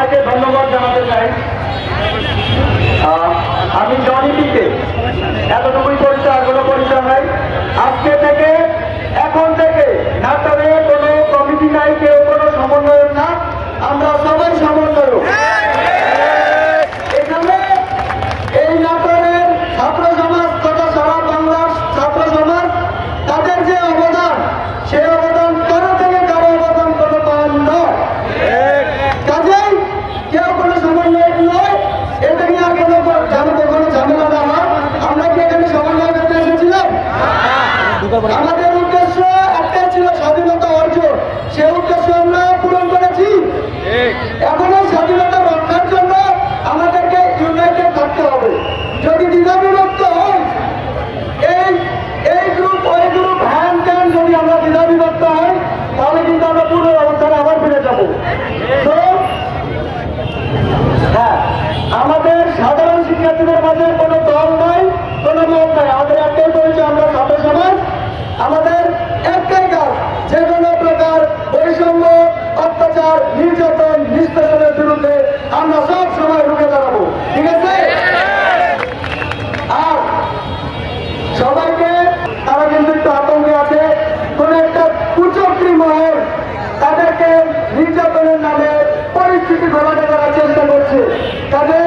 সবাইকে ধন্যবাদ জানাতে চাই। আমি জনিটিকে এতটুকুই পরিচয়, আর কোনো পরিচয় নাই। আজকে থেকে, এখন থেকে নাটোরে কোনো কমিটি নাই, কেউ কোনো সমন্বয়ক না, আমরা সবাই সমন্বয়ক। এখানে এই নাটোরের ছাত্র সমাজ তথা সারা বাংলার ছাত্র সমাজ, তাদের যে অবদান, সেই অবদান কারো থেকে কারো অবদান কোনো কম নয়। কাজেই কেউ কোনো সমন্বয়ক নয়, এটা নিয়ে কোনো ঝামেলা না হয়। আমরা কি এখানে সমন্বয় করতে এসেছিলাম? আমাদের উদ্দেশ্য একটাই ছিল, স্বাধীনতা অর্জন। সে উদ্দেশ্য আমরা পূরণ করেছি। এখন এই স্বাধীনতা রক্ষার জন্য আমাদেরকে ইউনাইটেড থাকতে হবে। যদি দ্বিধাবিভক্ত হয়, এই গ্রুপ ওই গ্রুপ হ্যান ত্যান, যদি আমরা দ্বিধাবিভক্ত হয়, তাহলে কিন্তু আমরা পুরো অবস্থানে আবার ফিরে যাবো। তো হ্যাঁ, আমাদের সাধারণ শিক্ষার্থীদের মাঝে কোনো দল নাই, কোনো মত নাই। আমাদের একটাই পরিচয়, আমরা ছাত্র সমাজ। আমাদের একটাই কাজ, যে কোনো প্রকার বৈষম্য, অত্যাচার, নির্যাতন, নিষ্পেষণের বিরুদ্ধে আমরা সব সময় রুখে দাঁড়াবো। ঠিক আছে? আর সবাইকে, তারা কিন্তু একটু আতঙ্কে আছে। কোন একটা কুচক্রী মহল তাদেরকে নির্যাতনের নামে পরিস্থিতি ঘটাতে করার চেষ্টা করছে। কাজে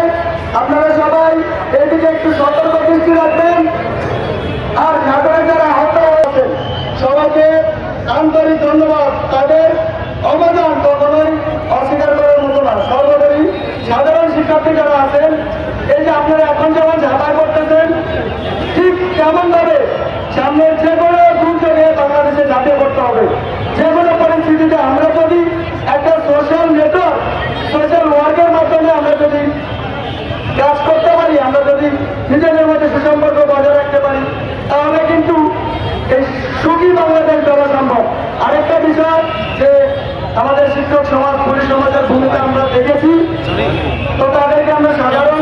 আপনারা সবাই এদিকে একটু সতর্ক দৃষ্টি রাখবেন। আর নাটোরে যারা আহত হয়েছেন, সবাইকে আন্তরিক ধন্যবাদ। তাদের অবদান কখনোই অস্বীকার করার মতো না। সর্বোপরি সাধারণ শিক্ষার্থী যারা আছেন, এই যে আপনারা এখন যেমন ঝাঁপাই করতেছেন, ঠিক তেমন ভাবে সামনের যে কোনো দুর্যোগে বাংলাদেশে ঝাঁপিয়ে পড়তে হবে। যে কোনো পরিস্থিতিতে আমরা যদি একটা সোশ্যাল নেটওয়ার্ক, সোশ্যাল ওয়ার্কের মাধ্যমে আমরা যদি কাজ করতে পারি, আমরা যদি নিজেদের মধ্যে সুসম্পর্ক বজায় রাখতে পারি, তাহলে কিন্তু এই সুখী বাংলাদেশ করা সম্ভব। আরেকটা বিষয়, যে আমাদের শিক্ষক সমাজ, পুলিশ সমাজের ভূমিকা আমরা দেখেছি, তো তাদেরকে আমরা সাধারণ